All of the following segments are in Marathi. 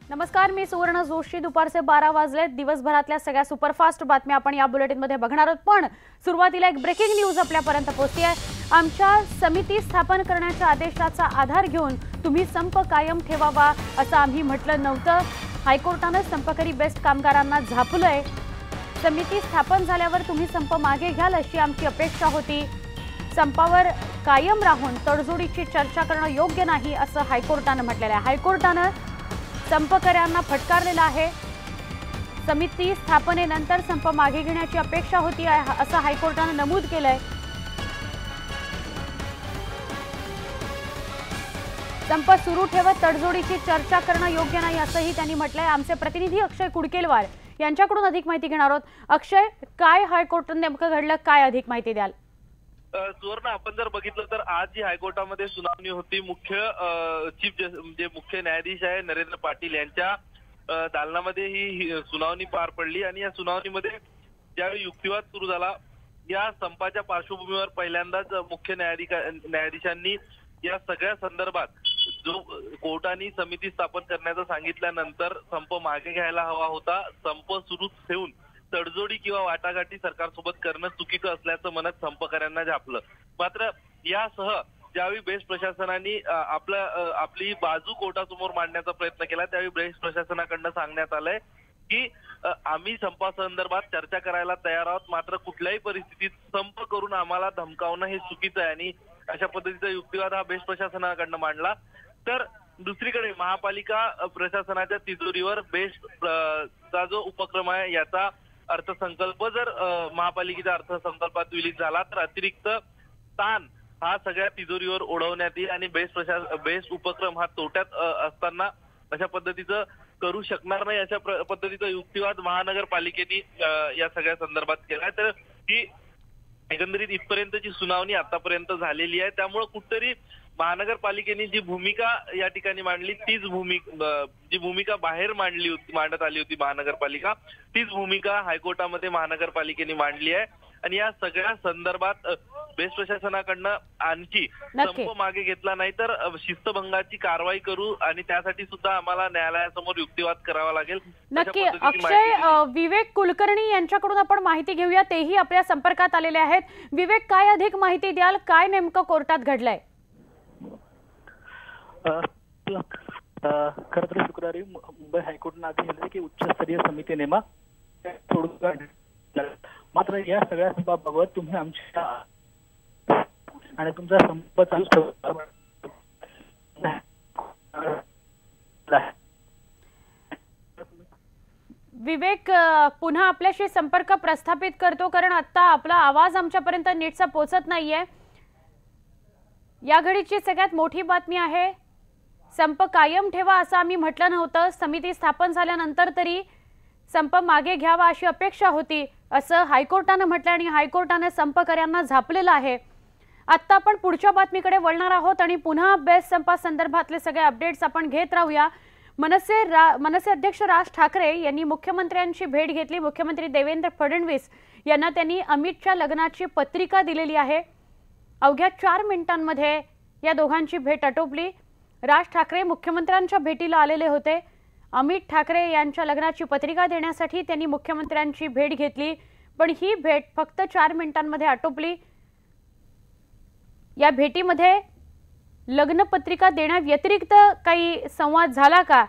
नमस्कार, मी सुवर्ण जोशी। दुपारचे 12 वाजले। दिवसभरातल्या सगळ्या सुपरफास्ट बातम्या आपण या बुलेटिनमध्ये बघणार आहोत, पण सुरुवातीला एक ब्रेकिंग न्यूज आपल्यापर्यंत पोहोचली आहे। आमच्या समिती स्थापन करण्याच्या आदेशाचा आधार घेऊन तुम्ही संप कायम ठेवावा असं आम्ही म्हटलं नव्हतं। हायकोर्टाने संपकरी बेस्ट कामगारांना झापलंय। समिती स्थापन झाल्यावर तुम्ही संप मागे घ्याल अशी आमची अपेक्षा होती। संपावर कायम राहून तडजोडीची चर्चा करणं योग्य नाही असं हायकोर्टाने म्हटलेलं आहे। हायकोर्टाने संपकऱ्यांना फटकारलेला आहे। समिती स्थापनेनंतर संप मागे घेण्याची अपेक्षा होती असं हायकोर्टाने नमूद केलंय। संप सुरू ठेवत तडजोडीची चर्चा करणं योग्य नाही असंही त्यांनी म्हटलंय। आमचे प्रतिनिधी अक्षय कुडकेलवार यांच्याकडून अधिक माहिती घेणार आहोत। अक्षय, काय हायकोर्टाने नेमकं घडलं, काय अधिक माहिती द्याल? सुवर्ण, आपण जर बघितलं तर आज जी हायकोर्टामध्ये सुनावणी होती, मुख्य न्यायाधीश आहे नरेंद्र पाटील यांच्या दालनामध्ये ही सुनावणी पार पडली। आणि या सुनावणीमध्ये ज्यावेळी युक्तिवाद सुरू झाला, या संपाच्या पार्श्वभूमीवर पहिल्यांदाच मुख्य न्यायाधीशांनी या सगळ्या संदर्भात जो कोर्टाने समिती स्थापन करण्याचं सांगितल्यानंतर संप मागे घ्यायला हवा होता, संप सुरूच ठेवून तडजोडी किंवा वाटाघाटी सरकारसोबत करणं चुकीचं असल्याचं म्हणत संपकऱ्यांना झापलं। मात्र यासह ज्यावेळी बेस्ट प्रशासनाने आपली बाजू कोर्टासमोर मांडण्याचा प्रयत्न केला, त्यावेळी बेस्ट प्रशासनाकडनं सांगण्यात आलंय की आम्ही संपासंदर्भात चर्चा करायला तयार आहोत, मात्र कुठल्याही परिस्थितीत संप करून आम्हाला धमकावणं हे चुकीचं आहे। आणि अशा पद्धतीचा युक्तिवाद हा बेस्ट प्रशासनाकडनं मांडला। तर दुसरीकडे महापालिका प्रशासनाच्या तिजोरीवर बेस्टचा जो उपक्रम आहे याचा अर्थसंकल्प जर महापालिकेच्या अर्थसंकल्पात विलीन झाला तर अतिरिक्त ताण हा सगळ्या तिजोरीवर ओढवण्यात येईल आणि बेस्ट उपक्रम हा तोट्यात असताना अशा पद्धतीचं करू शकणार नाही, अशा पद्धतीचा युक्तिवाद महानगरपालिकेने या सगळ्या संदर्भात केलाय। तर ही एकंदरीत इथपर्यंतची सुनावणी आतापर्यंत झालेली आहे। त्यामुळे कुठतरी महानगरपालिकेने जी भूमिका या ठिकाणी मांडली, जी भूमिका बाहेर मांडत आली होती महानगरपालिका, तीच भूमिका हायकोर्टामध्ये महानगरपालिकेने मांडली आहे। आणि या सगळ्या संदर्भात बेस्ट प्रशासनाकडनं आणखी संप मागे घेतला नाही तर शिस्तभंगाची कारवाई करू आणि त्यासाठी सुद्धा आम्हाला न्यायालयासमोर युक्तिवाद करावा लागेल। नक्की अक्षय, विवेक कुलकर्णी यांच्याकडून आपण माहिती घेऊया, तेही आपल्या संपर्कात आलेले आहेत। विवेक, काय अधिक माहिती द्याल, काय नेमकं कोर्टात घडलंय? खरं तर शुक्रवारी मुंबई हायकोर्टाने आदेश दिले की उच्चस्तरीय समिती नेमा, मात्र या सगळ्या संपाबाबत तुम्ही आमच्या आणि तुमचा संप चालू ठेवा। विवेक, पुन्हा आपल्याशी संपर्क प्रस्थापित करतो, कारण आता आपला आवाज आमच्यापर्यंत नीटसा पोहोचत नाहीये। या घडीची सगळ्यात मोठी बातमी आहे, संप कायम ठेवा असं आम्ही म्हटलं नव्हतं। समिती स्थापन झाल्यानंतर तरी संप मागे घ्यावा अशी अपेक्षा होती असं हायकोर्टाने म्हटलं आणि हायकोर्टाने संपकऱ्यांना झापलेलं आहे। आता आपण पुढच्या बातमीकडे वळणार आहोत आणि पुन्हा बेस्ट संपासंदर्भातले सगळे अपडेट्स आपण घेत राहूया। मनसे अध्यक्ष राज ठाकरे यांनी मुख्यमंत्र्यांची भेट घेतली। मुख्यमंत्री देवेंद्र फडणवीस यांना त्यांनी अमितच्या लग्नाची पत्रिका दिलेली आहे। अवघ्या 4 मिनिटांमध्ये या दोघांची भेट आटोपली। राज ठाकरे मुख्यमंत्र्यांच्या भेटीला आलेले होते। अमित ठाकरे यांच्या लग्नाची पत्रिका देण्यासाठी त्यांनी मुख्यमंत्र्यांची भेट घेतली, पण ही भेट फक्त 4 मिनिटांमध्ये आटोपली। या भेटीमध्ये लग्न पत्रिका देण्याव्यतिरिक्त काही संवाद झाला का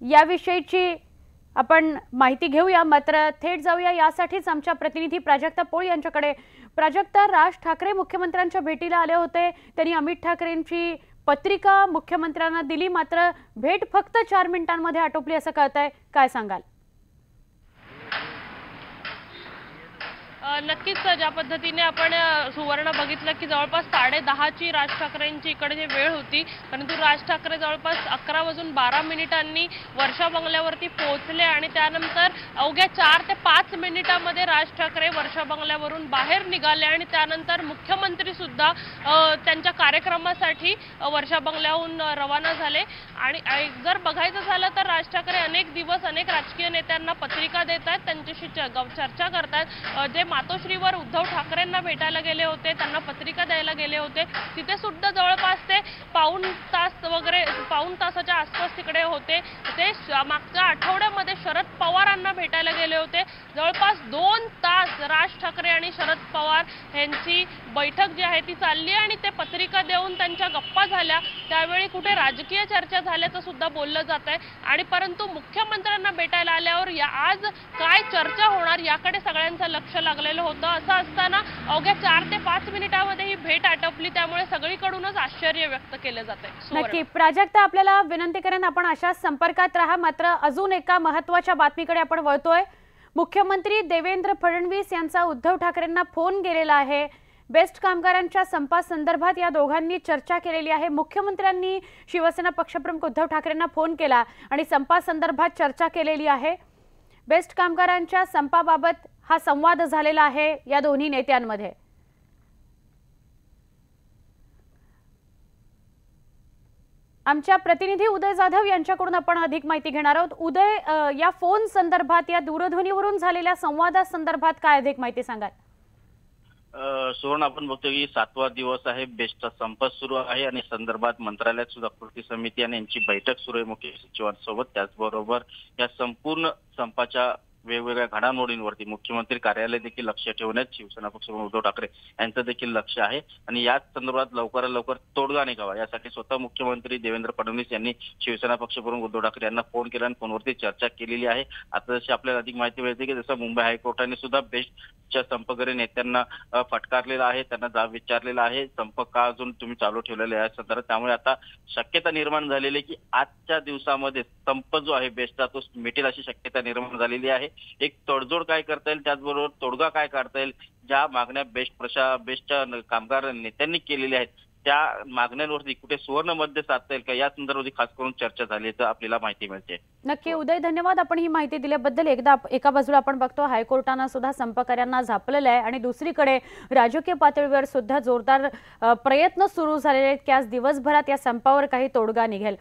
याविषयीची आपण माहिती घेऊया। मात्र थेट जाऊया यासाठीच आमच्या प्रतिनिधी प्राजक्ता पोळ यांच्याकडे। प्राजक्ता, राज ठाकरे मुख्यमंत्र्यांच्या भेटीला आले होते, त्यांनी अमित ठाकरेंची पत्रिका मुख्यमंत्र्यांना दिली, मात्र भेट फक्त 4 मिनिटांमध्ये आटोपली असं कळतंय, काय सांगाल? नक्कीच ज्या पद्धतीने आपण सुवर्ण बघितलं की जवळपास 10:30ची राज ठाकरेंची इकडे जी वेळ होती, परंतु राज ठाकरे जवळपास 11:12 वर्षा बंगल्यावरती पोहोचले आणि त्यानंतर अवघ्या 4 ते 5 मिनिटांमध्ये राज ठाकरे वर्षा बंगल्यावरून बाहेर निघाले आणि त्यानंतर मुख्यमंत्री सुद्धा त्यांच्या कार्यक्रमासाठी वर्षा बंगल्याहून रवाना झाले। आणि जर बघायचं झालं तर राज ठाकरे अनेक दिवस अनेक राजकीय नेत्यांना पत्रिका देतात, त्यांच्याशी चर्चा करतात। जे मातोश्रीवर उद्धव ठाकरेंना भेटायला गेले होते, त्यांना पत्रिका द्यायला गेले होते. तिथे सुद्धा जवळपास ते पाऊण तासाच्या आसपास तिकडे होते. ते मागच्या आठवड्यामध्ये शरद पवारांना भेटायला गेले होते. जवळपास 2 तास राज ठाकरे आणि शरद पवार यांची बैठक जी आहे ती चालली आणि ते पत्रिका देऊन त्यांच्या गप्पा झाल्या. त्यावेळी कुठे राजकीय चर्चा झाल्याचं सुद्धा बोललं जात आहे. आणि परंतु मुख्यमंत्र्यांना भेटायला आल्यावर आज काय चर्चा होणार याकडे सगळ्यांचं लक्ष लागलेलं होतं. असं असताना अवघ्या 4 ते 5 मिनिटांमध्ये ही भेट आटोपली. त्यामुळे सगळीकडूनच आश्चर्य व्यक्त केलं जात आहे. नक्की प्राजक्ता, आपल्याला विनंती करेन आपण अशाच संपर्कात राहा. मात्र अजून एका महत्त्वाच्या बातमीकडे आपण वळतोय. मुख्यमंत्री देवेंद्र फडणवीस यांचा उद्धव ठाकरेंना फोन गेलेला आहे. बेस्ट कामगारांच्या संपासंदर्भात या दोघांनी चर्चा केलेली आहे. मुख्यमंत्र्यांनी शिवसेना पक्षप्रमुख उद्धव ठाकरेंना फोन केला आणि संपासंदर्भात चर्चा केलेली आहे. बेस्ट कामगारांच्या संपाबाबत हा संवाद झालेला आहे या दोन्ही नेत्यांमध्ये. आमच्या प्रतिनिधी उदय जाधव यांच्याकडून आपण अधिक माहिती घेणार आहोत. उदय, या फोन संदर्भात, या दूरध्वनीवरून झालेल्या संवादासंदर्भात काय अधिक माहिती सांगाल? सुवर्ण, आपण बघतो की 7वा दिवस आहे, बेस्टचा संप सुरू आहे आणि संदर्भात मंत्रालयात सुद्धा कृती समिती आणि यांची बैठक सुरू आहे मुख्य सचिवांसोबत. त्याचबरोबर या संपूर्ण संपाच्या वेगवेगळ्या घडामोडींवरती मुख्यमंत्री कार्यालय देखील लक्ष ठेवण्यात शिवसेना पक्षप्रमुख उद्धव ठाकरे यांचं देखील लक्ष आहे. आणि याच संदर्भात लवकरात लवकर तोडगा निघावा यासाठी स्वतः मुख्यमंत्री देवेंद्र फडणवीस यांनी शिवसेना पक्षप्रमुख उद्धव ठाकरे यांना फोन केला आणि फोनवरती चर्चा केलेली आहे. आता जशी आपल्याला अधिक माहिती मिळते की जसं मुंबई हायकोर्टाने सुद्धा बेस्टच्या संपकरी नेत्यांना फटकारलेला आहे, त्यांना जाब विचारलेला आहे, संप का अजून तुम्ही चालू ठेवलेला आहे या संदर्भात. त्यामुळे आता शक्यता निर्माण झालेली की आजच्या दिवसामध्ये संप जो आहे बेस्टचा तो मिटेल अशी शक्यता निर्माण झालेली आहे. एक तडजोड काय करता येईल, त्याचबरोबर तोडगा काय काढता येईल, ज्या मागण्या बेस्टच्या कामगार नेत्यांनी केलेल्या आहेत त्या मागण्यांवरती कुठे सुवर्ण मध्य साधता येईल का या संदर्भात खास करून चर्चा झाली तर आपल्याला माहिती मिळते. नक्की उदय, धन्यवाद आपण ही माहिती दिल्याबद्दल. एका बाजूला आपण बघतो हायकोर्टानं सुद्धा संपकऱ्यांना झापलेलं आहे आणि दुसरीकडे राजकीय पातळीवर सुद्धा जोरदार प्रयत्न सुरू झालेले आहेत की आज दिवसभरात या संपावर काही तोडगा निघेल.